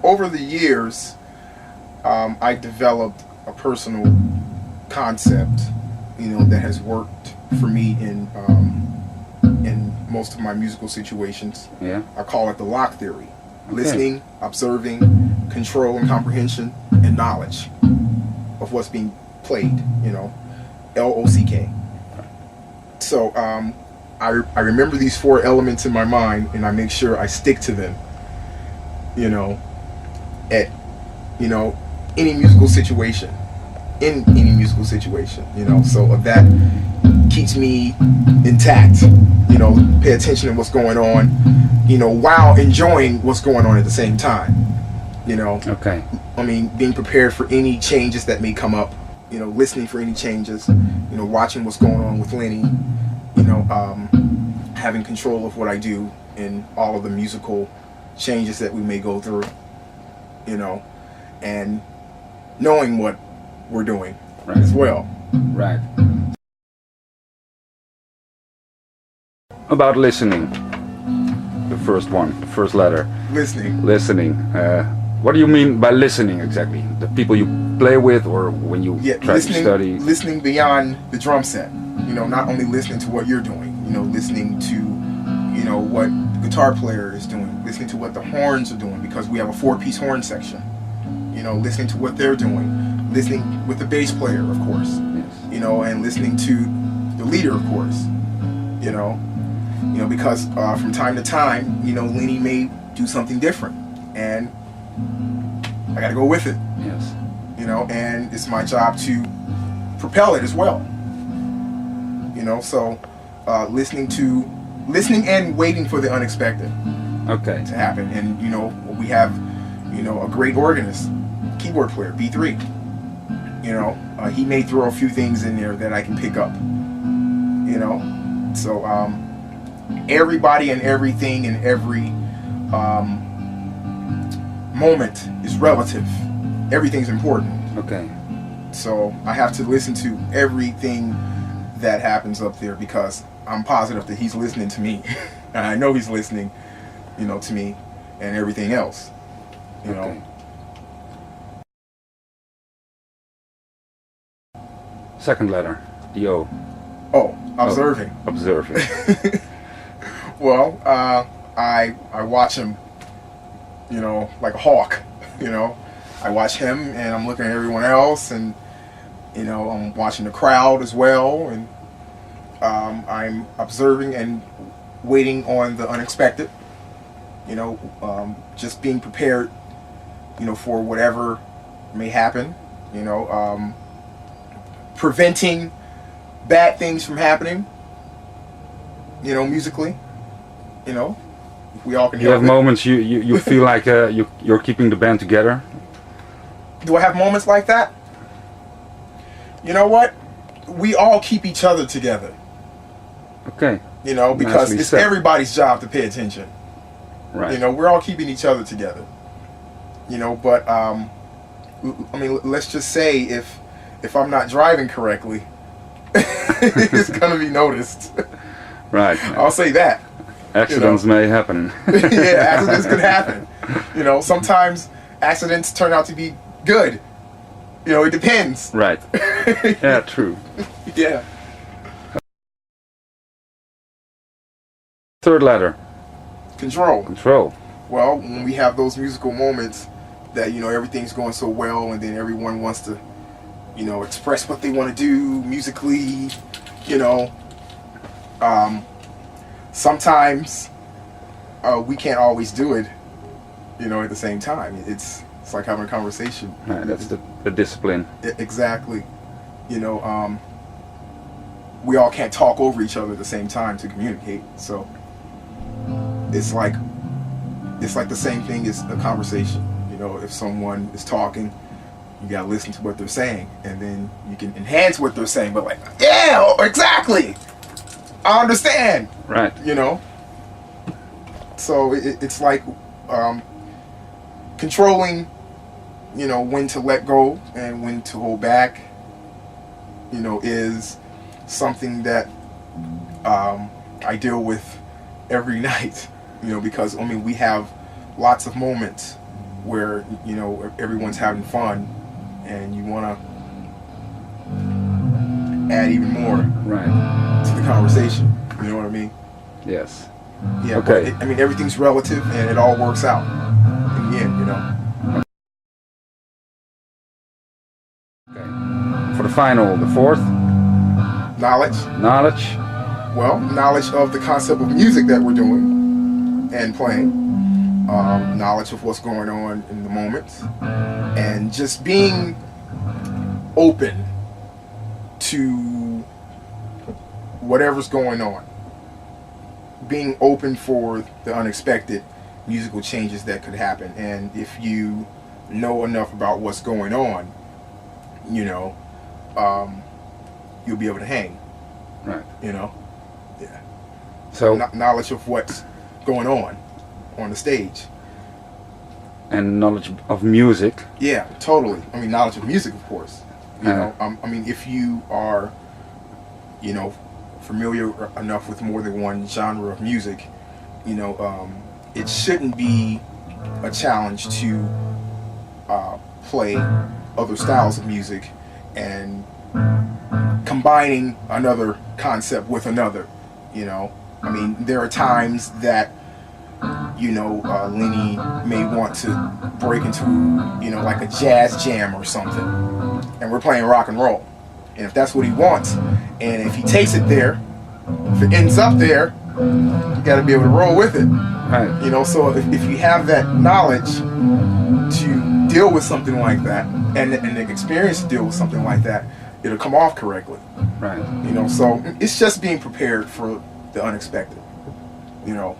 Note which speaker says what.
Speaker 1: over the years, I developed a personal concept, that has worked for me in most of my musical situations.
Speaker 2: Yeah.
Speaker 1: I call it the lock theory: listening, observing, control and comprehension, and knowledge of what's being played. LOCK. So I remember these 4 elements in my mind, and I make sure I stick to them. At any musical situation, so that keeps me intact. Pay attention to what's going on, while enjoying what's going on at the same time.
Speaker 2: Okay.
Speaker 1: I mean, being prepared for any changes that may come up. Listening for any changes. Watching what's going on with Lenny. Having control of what I do in all of the musical changes that we may go through. And knowing what we're doing as well.
Speaker 2: Right. About listening, the first letter. Listening. What do you mean by listening exactly? The people you play with, or when you try to study?
Speaker 1: Listening beyond the drum set. Not only listening to what you're doing. Listening to, what the guitar player is doing. Listening to what the horns are doing, because we have a 4-piece horn section. Listening to what they're doing. Listening with the bass player, of course.
Speaker 2: Yes.
Speaker 1: And listening to the leader, of course. Because from time to time, Lenny may do something different, and I got to go with it.
Speaker 2: Yes.
Speaker 1: And it's my job to propel it as well. So listening and waiting for the unexpected.
Speaker 2: Okay.
Speaker 1: To happen. And we have a great organist, keyboard player, B3. He may throw a few things in there that I can pick up. So everybody and everything and every moment is relative. Everything's important.
Speaker 2: Okay.
Speaker 1: So I have to listen to everything that happens up there, because I'm positive that he's listening to me. And I know he's listening, to me and everything else.
Speaker 2: Okay. Second letter, the O.
Speaker 1: Oh, observing.
Speaker 2: Oh, observing.
Speaker 1: Well, I watch him, like a hawk. I watch him, and I'm looking at everyone else, and I'm watching the crowd as well, and I'm observing and waiting on the unexpected. Just being prepared, for whatever may happen. Preventing bad things from happening. Musically. If we all can.
Speaker 2: You have moments you feel like you're keeping the band together.
Speaker 1: Do I have moments like that? You know what? We all keep each other together.
Speaker 2: Okay.
Speaker 1: Because it's everybody's job to pay attention.
Speaker 2: Right.
Speaker 1: We're all keeping each other together. But let's just say if I'm not driving correctly, it's gonna be noticed.
Speaker 2: Right.
Speaker 1: I'll say that.
Speaker 2: Accidents may happen.
Speaker 1: Yeah, accidents could happen. Sometimes accidents turn out to be good. It depends.
Speaker 2: Right. Yeah, true.
Speaker 1: Yeah.
Speaker 2: Third letter.
Speaker 1: Control.
Speaker 2: Control.
Speaker 1: Well, when we have those musical moments that, everything's going so well, and then everyone wants to, express what they want to do musically, sometimes we can't always do it, at the same time. It's like having a conversation.
Speaker 2: Right, that's the discipline.
Speaker 1: Exactly. We all can't talk over each other at the same time to communicate. So it's like the same thing as a conversation. If someone is talking, you gotta listen to what they're saying, and then you can enhance what they're saying. But yeah, exactly. I understand.
Speaker 2: Right.
Speaker 1: So it's like controlling, when to let go and when to hold back, is something that I deal with every night, because we have lots of moments, where, you know, everyone's having fun and you want to add even more to the conversation. You know what I mean?
Speaker 2: Yes.
Speaker 1: Yeah.
Speaker 2: Okay.
Speaker 1: I mean, everything's relative and it all works out in the end, you know.
Speaker 2: Okay. For the final, the fourth.
Speaker 1: Knowledge.
Speaker 2: Knowledge.
Speaker 1: Well, knowledge of the concept of music that we're doing and playing. Knowledge of what's going on in the moment. And just being open to whatever's going on. Being open for the unexpected musical changes that could happen. And if you know enough about what's going on, you know, you'll be able to hang.
Speaker 2: Right.
Speaker 1: You know? Yeah.
Speaker 2: So
Speaker 1: knowledge of what's going on the stage.
Speaker 2: And knowledge of music.
Speaker 1: Yeah, totally. I mean, knowledge of music, of course. You know, I mean, if you are, you know, familiar enough with more than one genre of music, you know, it shouldn't be a challenge to play other styles of music and combining another concept with another, you know. I mean, there are times that, you know, Lenny may want to break into, you know, like a jazz jam or something, and we're playing rock and roll. And if that's what he wants, and if he takes it there, if it ends up there, you got to be able to roll with it.
Speaker 2: Right.
Speaker 1: You know, so if you have that knowledge to deal with something like that, and the experience to deal with something like that, it'll come off correctly.
Speaker 2: Right.
Speaker 1: You know, so it's just being prepared for the unexpected. You know.